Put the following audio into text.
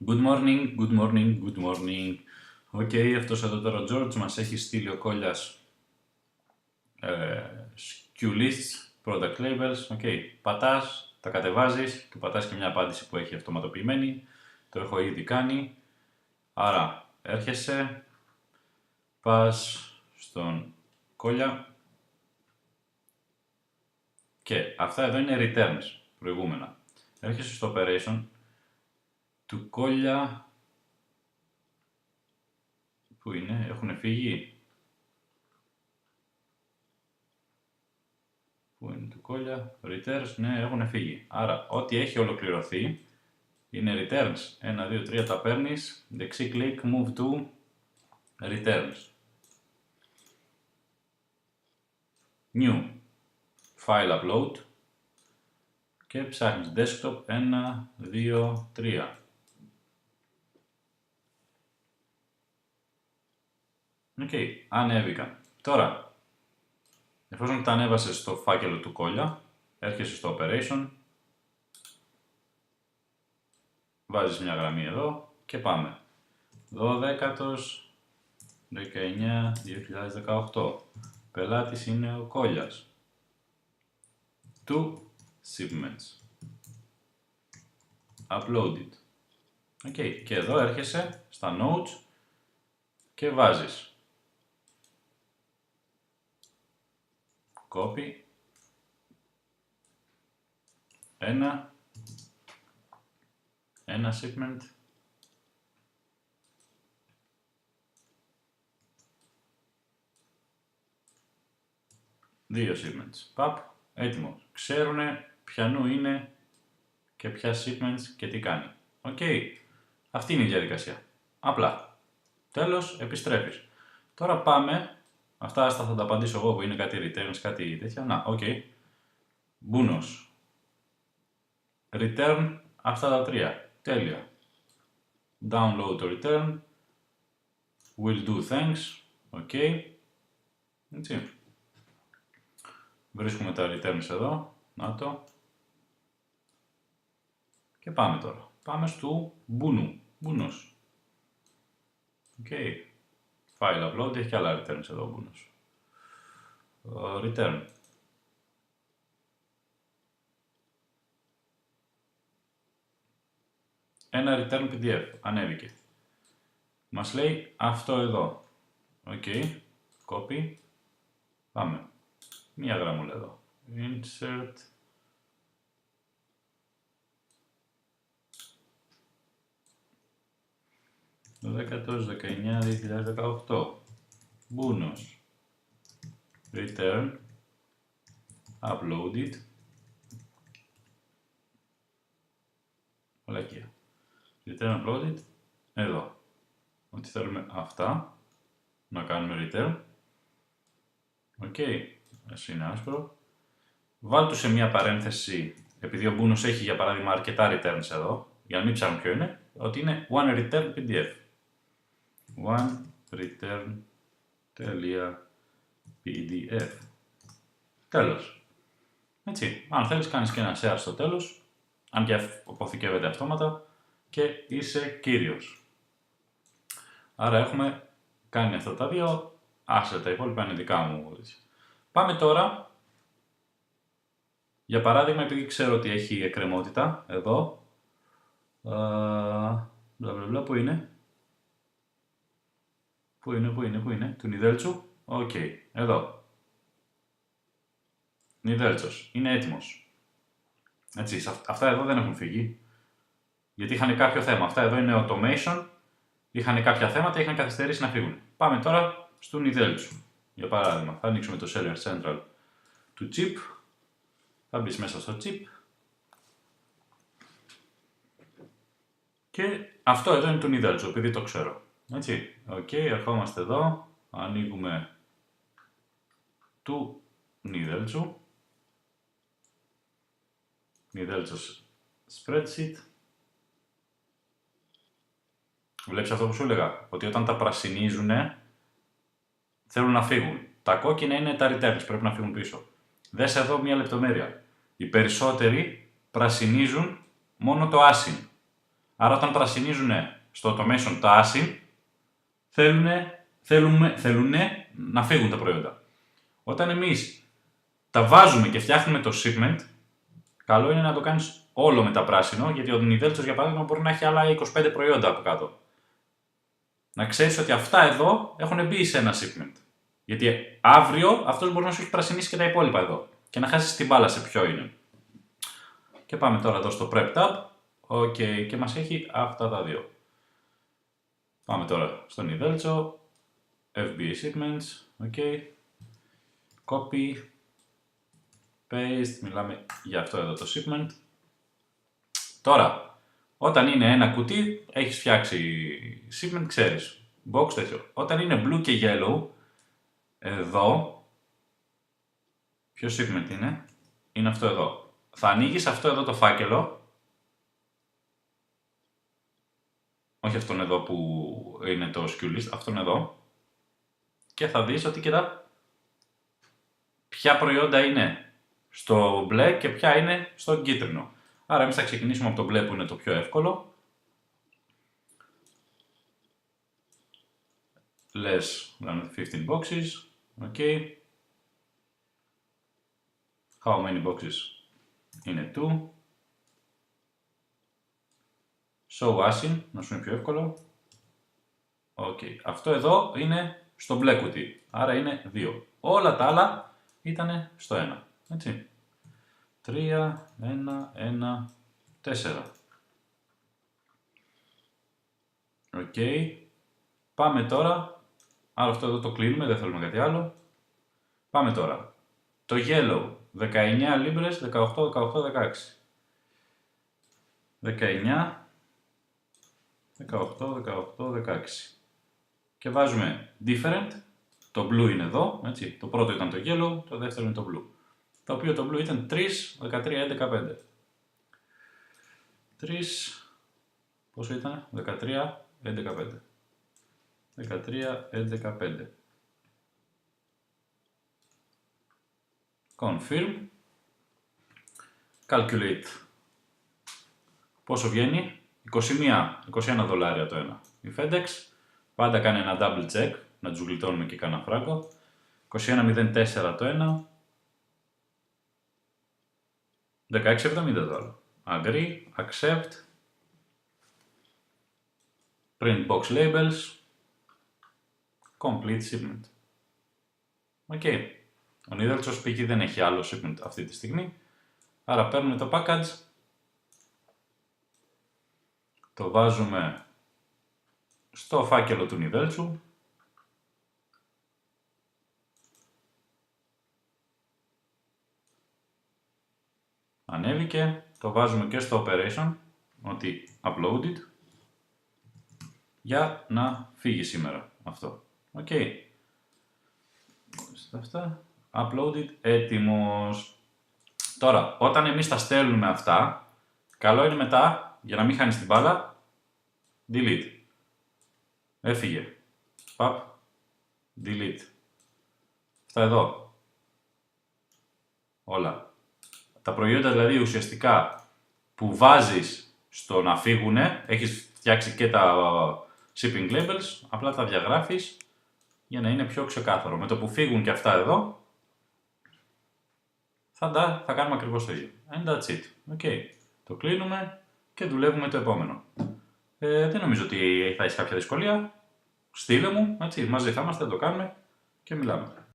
Good morning, good morning, good morning. Οκ, αυτός εδώ τώρα ο George μας έχει στείλει ο Κόλλιας SKU lists, product labels. Οκ, πατάς, τα κατεβάζεις, του πατάς και μια απάντηση που έχει αυτοματοποιημένη. Το έχω ήδη κάνει. Άρα, έρχεσαι, πας στον Κόλλια και αυτά εδώ είναι returns, προηγούμενα. Έρχεσαι στο operation του Κόλλια. Πού είναι, έχουν φύγει. Πού είναι του Κόλλια, returns, ναι, έχουν φύγει. Άρα, ό,τι έχει ολοκληρωθεί είναι returns. 1, 2, 3 τα παίρνεις, δεξί κλικ, move to returns. New, file upload και ψάχνεις desktop 1, 2, 3. Οκ, ανέβηκαν. Τώρα, εφόσον τα ανέβασες στο φάκελο του Κόλλια, έρχεσαι στο operation, βάζεις μια γραμμή εδώ και πάμε. 12ος 19 2018. Πελάτης είναι ο Κόλλιας. Two shipments. Uploaded. Οκ, και εδώ έρχεσαι στα notes και βάζεις copy, ένα shipment, δύο shipments. Παπ, έτοιμο. Ξέρουνε ποιανού είναι και ποια shipments και τι κάνει. Οκ, αυτή είναι η διαδικασία. Απλά. Τέλος, επιστρέφεις. Τώρα πάμε. Αυτά θα τα απαντήσω εγώ που είναι κάτι returns, κάτι τέτοια. Να, οκ. Μπούνος. Return αυτά τα τρία. Τέλεια. Download το return. Will do thanks. Οκ. Έτσι. Βρίσκουμε τα returns εδώ. Να το. Και πάμε τώρα. Πάμε στο Μπούνου. Μπούνος. Οκ. File upload, έχει και άλλα returns εδώ ο Μπούνος. Return. Ένα return PDF, ανέβηκε. Μας λέει αυτό εδώ. Οκ. Copy. Πάμε. Μία γραμμούλα εδώ. Insert. Το 19-2018. Μπούνος. Return. Uploaded. Ολακία. Return uploaded. Εδώ. Ότι θέλουμε αυτά. Να κάνουμε return. Οκ. Ας είναι άσπρο. Βάλ' του σε μια παρένθεση, επειδή ο Μπούνος έχει για παράδειγμα αρκετά returns εδώ, για να μην ψάχνουν ποιο είναι, ότι είναι one return PDF. One return .pdf. Τέλος. Έτσι. Αν θέλεις κάνεις και ένα share στο τέλος, αν και αποθηκεύεται αυτόματα, και είσαι κύριος. Άρα έχουμε κάνει αυτά τα δύο, άσε τα υπόλοιπα είναι δικά μου. Πάμε τώρα, για παράδειγμα, επειδή ξέρω ότι έχει εκκρεμότητα, εδώ, πού είναι, του Νιδέλτσου, οκ, εδώ, Νιδέλτσος, είναι έτοιμος. Έτσι, αυτά εδώ δεν έχουν φύγει, γιατί είχαν κάποιο θέμα, αυτά εδώ είναι automation, είχαν κάποια θέματα, είχαν καθυστερήσει να φύγουν. Πάμε τώρα στο Νιδέλτσου. Για παράδειγμα, θα ανοίξουμε το Seller Central του chip, θα μπεις μέσα στο chip και αυτό εδώ είναι το Νιδέλτσο, επειδή το ξέρω. Έτσι, οκ, ερχόμαστε εδώ, ανοίγουμε του Νιδέλτσου, Νιδέλτσος spreadsheet. Βλέπεις αυτό που σου έλεγα, ότι όταν τα πρασινίζουνε, θέλουν να φύγουν. Τα κόκκινα είναι τα returns, πρέπει να φύγουν πίσω. Δες εδώ μια λεπτομέρεια. Οι περισσότεροι πρασινίζουν μόνο το async. Άρα όταν πρασινίζουν στο automation τα async, θέλουν να φύγουν τα προϊόντα. Όταν εμείς τα βάζουμε και φτιάχνουμε το shipment, καλό είναι να το κάνεις όλο με τα πράσινο, γιατί ο νιδέλτσος για παράδειγμα μπορεί να έχει άλλα 25 προϊόντα από κάτω. Να ξέρεις ότι αυτά εδώ έχουν μπει σε ένα shipment. Γιατί αύριο αυτός μπορεί να σου έχει πρασινίσει και τα υπόλοιπα εδώ και να χάσεις την μπάλα σε ποιο είναι. Και πάμε τώρα εδώ στο Prep Tab. OK, και μας έχει αυτά τα δύο. Πάμε τώρα στο νιδέλτσο. FBA Shipments. OK. Copy. Paste. Μιλάμε για αυτό εδώ το shipment. Τώρα, όταν είναι ένα κουτί, έχεις φτιάξει shipment, ξέρεις. Box τέτοιο. Όταν είναι blue και yellow, εδώ, ποιο shipment είναι? Είναι αυτό εδώ. Θα ανοίγεις αυτό εδώ το φάκελο. Όχι αυτόν εδώ που είναι το SKU list, αυτόν εδώ. Και θα δεις ότι κοίτα ποια προϊόντα είναι στο μπλε και ποια είναι στο κίτρινο. Άρα εμείς θα ξεκινήσουμε από το μπλε που είναι το πιο εύκολο. Less than 15 boxes. OK. How many boxes? Είναι 2. Show async, να σου είναι πιο εύκολο. OK. Αυτό εδώ είναι στο μπλε κουτί. Άρα είναι 2. Όλα τα άλλα ήταν στο 1. Έτσι. 3, 1, 1, 4. OK. Πάμε τώρα. Άρα αυτό εδώ το κλείνουμε, δεν θέλουμε κάτι άλλο. Πάμε τώρα. Το yellow. 19 λίμπρες, 18, 18, 16. 19, 18, 18, 16. Και βάζουμε different. Το blue είναι εδώ, έτσι. Το πρώτο ήταν το yellow, το δεύτερο είναι το blue. Το οποίο το blue ήταν 3, 13, 11, 5. 3, πόσο ήταν? 13, 11, 5. 13, 11, 5. Confirm. Calculate. Πόσο βγαίνει? 21 δολάρια το ένα. Η FedEx πάντα κάνει ένα double check, να τους γλιτώνουμε και κανένα φράγκο. 21,04 το ένα. 16,70 το άλλο. Agree, accept. Print box labels. Complete shipment. OK. Ο νίδελτσος π.χ. δεν έχει άλλο shipment αυτή τη στιγμή. Άρα παίρνουμε το package. Το βάζουμε στο φάκελο του νιδέλτσου. Ανέβηκε. Το βάζουμε και στο operation. Ότι uploaded. Για να φύγει σήμερα αυτό. OK. Αυτά. Uploaded. Έτοιμος. Τώρα, όταν εμείς τα στέλνουμε αυτά, καλό είναι μετά, για να μην χάνεις την μπάλα, delete. Έφυγε. Παπ. Delete. Αυτά εδώ. Όλα. Τα προϊόντα δηλαδή ουσιαστικά που βάζεις στο να φύγουνε, έχεις φτιάξει και τα shipping labels, απλά τα διαγράφεις για να είναι πιο ξεκάθαρο. Με το που φύγουν και αυτά εδώ, θα κάνουμε ακριβώς το ίδιο. And that's it. OK. Το κλείνουμε και δουλεύουμε το επόμενο. Δεν νομίζω ότι θα έχει κάποια δυσκολία. Στείλε μου, έτσι, μαζί θα είμαστε, το κάνουμε και μιλάμε.